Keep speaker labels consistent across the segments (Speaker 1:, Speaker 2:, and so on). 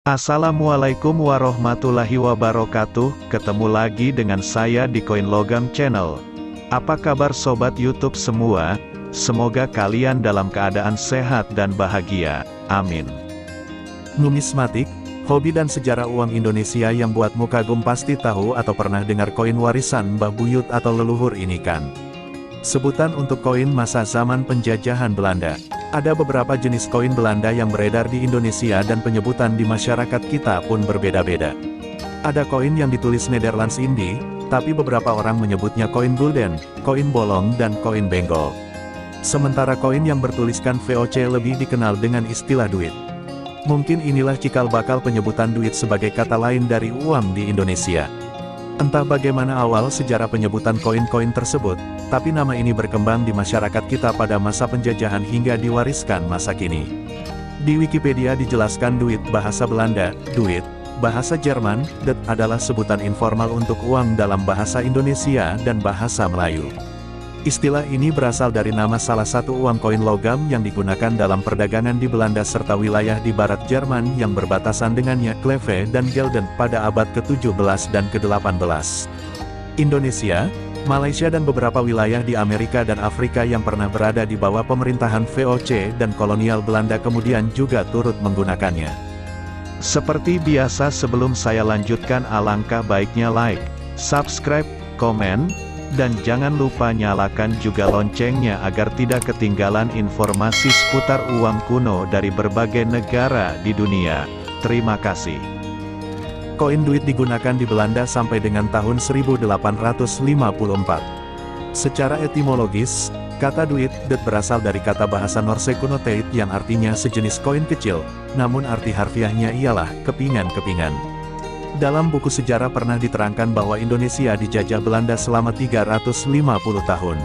Speaker 1: Assalamualaikum warahmatullahi wabarakatuh. Ketemu lagi dengan saya di Koin Logam Channel. Apa kabar sobat YouTube semua? Semoga kalian dalam keadaan sehat dan bahagia. Amin. Numismatik, hobi dan sejarah uang Indonesia yang buatmu kagum. Pasti tahu atau pernah dengar koin warisan Mbah Buyut atau leluhur ini kan? Sebutan untuk koin masa zaman penjajahan Belanda. Ada beberapa jenis koin Belanda yang beredar di Indonesia dan penyebutan di masyarakat kita pun berbeda-beda. Ada koin yang ditulis Nederlands Indie, tapi beberapa orang menyebutnya koin gulden, koin bolong dan koin benggol. Sementara koin yang bertuliskan VOC lebih dikenal dengan istilah duit. Mungkin inilah cikal bakal penyebutan duit sebagai kata lain dari uang di Indonesia. Entah bagaimana awal sejarah penyebutan koin-koin tersebut, tapi nama ini berkembang di masyarakat kita pada masa penjajahan hingga diwariskan masa kini. Di Wikipedia dijelaskan duit bahasa Belanda, duit, bahasa Jerman, det adalah sebutan informal untuk uang dalam bahasa Indonesia dan bahasa Melayu. Istilah ini berasal dari nama salah satu uang koin logam yang digunakan dalam perdagangan di Belanda serta wilayah di barat Jerman yang berbatasan dengannya, Kleve dan Gelden, pada abad ke-17 dan ke-18. Indonesia, Malaysia dan beberapa wilayah di Amerika dan Afrika yang pernah berada di bawah pemerintahan VOC dan kolonial Belanda kemudian juga turut menggunakannya. Seperti biasa sebelum saya lanjutkan alangkah baiknya like, subscribe, komen, dan jangan lupa nyalakan juga loncengnya agar tidak ketinggalan informasi seputar uang kuno dari berbagai negara di dunia. Terima kasih. Koin duit digunakan di Belanda sampai dengan tahun 1854. Secara etimologis, kata duit, det berasal dari kata bahasa Norse kuno teit yang artinya sejenis koin kecil, namun arti harfiahnya ialah kepingan-kepingan. Dalam buku sejarah pernah diterangkan bahwa Indonesia dijajah Belanda selama 350 tahun.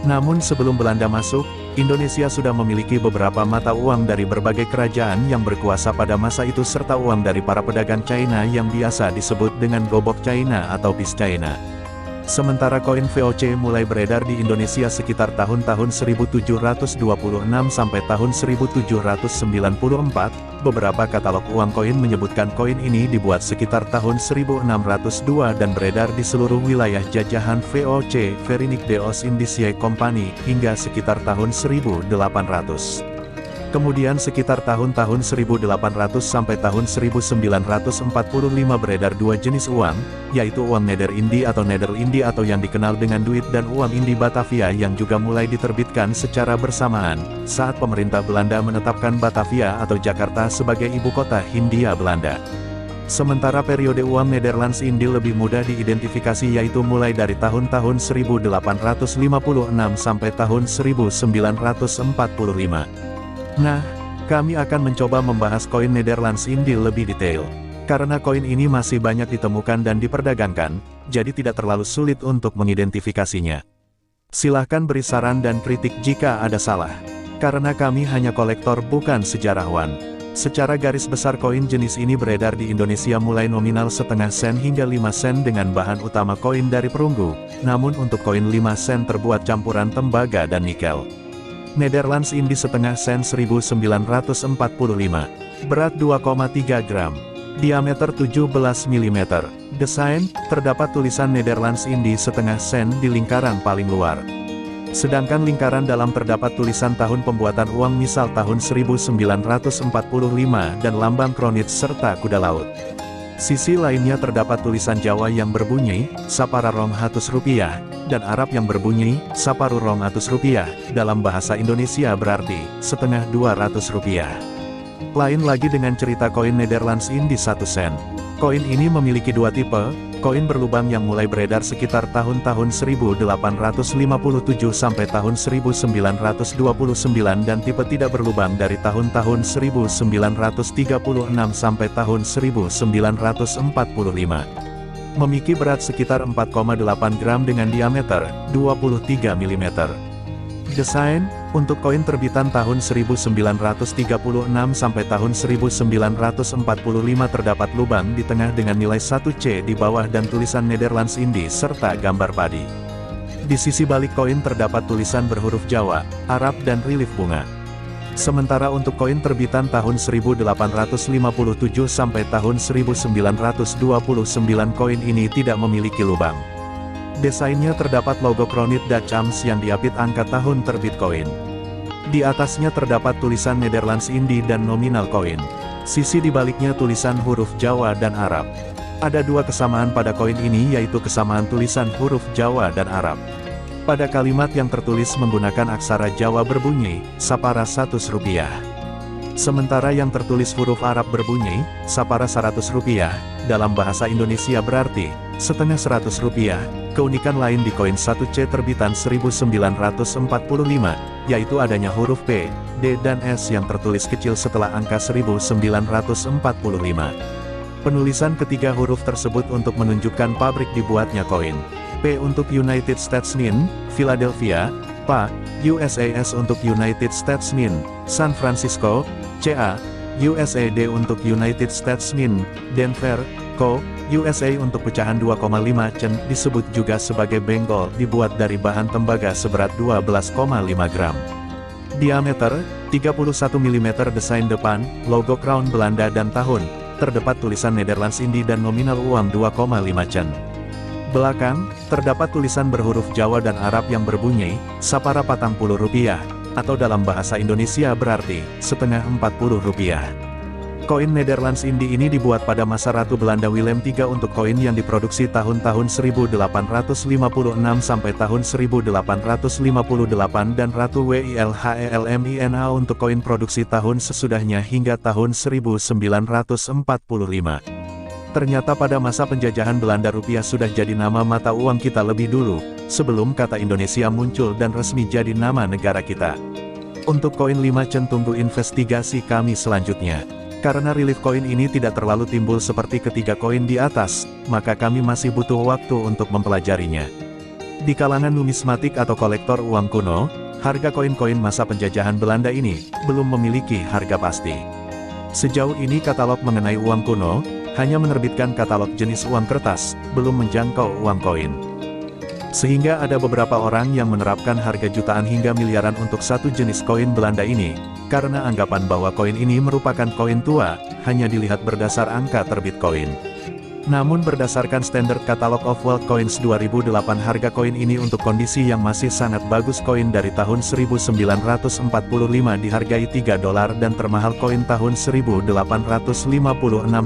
Speaker 1: Namun sebelum Belanda masuk, Indonesia sudah memiliki beberapa mata uang dari berbagai kerajaan yang berkuasa pada masa itu serta uang dari para pedagang China yang biasa disebut dengan gobok China atau bis China. Sementara koin VOC mulai beredar di Indonesia sekitar tahun-tahun 1726 sampai tahun 1794, beberapa katalog uang koin menyebutkan koin ini dibuat sekitar tahun 1602 dan beredar di seluruh wilayah jajahan VOC, Verenigde Oost-Indische Compagnie, hingga sekitar tahun 1800. Kemudian sekitar tahun-tahun 1800 sampai tahun 1945 beredar dua jenis uang, yaitu uang Neder Indie atau Nederlindi atau yang dikenal dengan duit dan uang Indie Batavia yang juga mulai diterbitkan secara bersamaan, saat pemerintah Belanda menetapkan Batavia atau Jakarta sebagai ibu kota Hindia Belanda. Sementara periode uang Nederlands Indie lebih mudah diidentifikasi yaitu mulai dari tahun-tahun 1856 sampai tahun 1945. Nah, kami akan mencoba membahas koin Nederlands Indie lebih detail. Karena koin ini masih banyak ditemukan dan diperdagangkan, jadi tidak terlalu sulit untuk mengidentifikasinya. Silahkan beri saran dan kritik jika ada salah. Karena kami hanya kolektor bukan sejarawan. Secara garis besar koin jenis ini beredar di Indonesia mulai nominal setengah sen hingga 5 sen dengan bahan utama koin dari perunggu, namun untuk koin 5 sen terbuat campuran tembaga dan nikel. Nederlands Indie setengah sen 1945, berat 2,3 gram, diameter 17 mm. Desain, terdapat tulisan Nederlands Indie setengah sen di lingkaran paling luar. Sedangkan lingkaran dalam terdapat tulisan tahun pembuatan uang misal tahun 1945 dan lambang kronit serta kuda laut. Sisi lainnya terdapat tulisan Jawa yang berbunyi, sapara rong hatus rupiah, dan Arab yang berbunyi, saparu rong atus rupiah, dalam bahasa Indonesia berarti, setengah 200 rupiah. Lain lagi dengan cerita koin Nederlands Indie 1 sen. Koin ini memiliki dua tipe, koin berlubang yang mulai beredar sekitar tahun-tahun 1857 sampai tahun 1929 dan tipe tidak berlubang dari tahun-tahun 1936 sampai tahun 1945. Memiliki berat sekitar 4,8 gram dengan diameter 23 mm. Desain, untuk koin terbitan tahun 1936 sampai tahun 1945 terdapat lubang di tengah dengan nilai 1C di bawah dan tulisan Nederlands Indie serta gambar padi. Di sisi balik koin terdapat tulisan berhuruf Jawa, Arab dan relief bunga.
Speaker 2: Sementara untuk koin terbitan tahun 1857 sampai tahun 1929 koin ini tidak memiliki lubang. Desainnya terdapat logo Kronet Dutch Amst yang diapit angka tahun terbit koin. Di atasnya terdapat tulisan Nederlands Indië dan nominal koin. Sisi di baliknya tulisan huruf Jawa dan Arab. Ada dua kesamaan pada koin ini, yaitu kesamaan tulisan huruf Jawa dan Arab. Pada kalimat yang tertulis menggunakan aksara Jawa berbunyi, sapara Rp100. Sementara yang tertulis huruf Arab berbunyi, sapara Rp100, dalam bahasa Indonesia berarti, setengah Rp100. Keunikan lain di koin 1C terbitan 1945, yaitu adanya huruf P, D dan S yang tertulis kecil setelah angka 1945. Penulisan ketiga huruf tersebut untuk menunjukkan pabrik dibuatnya koin. P untuk United States Mint, Philadelphia, PA, USAS untuk United States Mint, San Francisco, CA, USA, D untuk United States Mint, Denver, CO, USA untuk pecahan 2,5 cen, disebut juga sebagai benggol, dibuat dari bahan tembaga seberat 12,5 gram. Diameter, 31 mm. Desain depan, logo Crown Belanda dan tahun, terdapat tulisan Nederlands Indië dan nominal uang 2,5 cen. Belakang, terdapat tulisan berhuruf Jawa dan Arab yang berbunyi, sapara Rp40, atau dalam bahasa Indonesia berarti, setengah Rp40. Koin Nederlands Indië ini dibuat pada masa Ratu Belanda Willem III untuk koin yang diproduksi tahun-tahun 1856 sampai tahun 1858 dan Ratu Wilhelmina untuk koin produksi tahun sesudahnya hingga tahun 1945. Ternyata pada masa penjajahan Belanda rupiah sudah jadi nama mata uang kita lebih dulu, sebelum kata Indonesia muncul dan resmi jadi nama negara kita. Untuk koin 5 cen tunggu investigasi kami selanjutnya. Karena relief koin ini tidak terlalu timbul seperti ketiga koin di atas, maka kami masih butuh waktu untuk mempelajarinya. Di kalangan numismatik atau kolektor uang kuno, harga koin-koin masa penjajahan Belanda ini belum memiliki harga pasti. Sejauh ini katalog mengenai uang kuno hanya menerbitkan katalog jenis uang kertas, belum menjangkau uang koin. Sehingga ada beberapa orang yang menerapkan harga jutaan hingga miliaran untuk satu jenis koin Belanda ini, karena anggapan bahwa koin ini merupakan koin tua, hanya dilihat berdasar angka terbit koin. Namun berdasarkan Standard Catalog of World Coins 2008 harga koin ini untuk kondisi yang masih sangat bagus koin dari tahun 1945 dihargai $3 dan termahal koin tahun 1856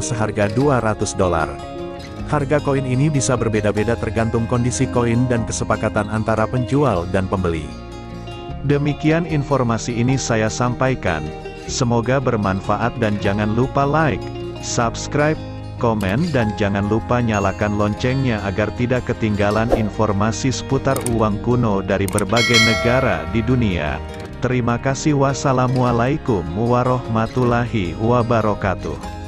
Speaker 2: seharga $200. Harga koin ini bisa berbeda-beda tergantung kondisi koin dan kesepakatan antara penjual dan pembeli.
Speaker 1: Demikian informasi ini saya sampaikan. Semoga bermanfaat dan jangan lupa like, subscribe, komen dan jangan lupa nyalakan loncengnya agar tidak ketinggalan informasi seputar uang kuno dari berbagai negara di dunia. Terima kasih. Wassalamualaikum warahmatullahi wabarakatuh.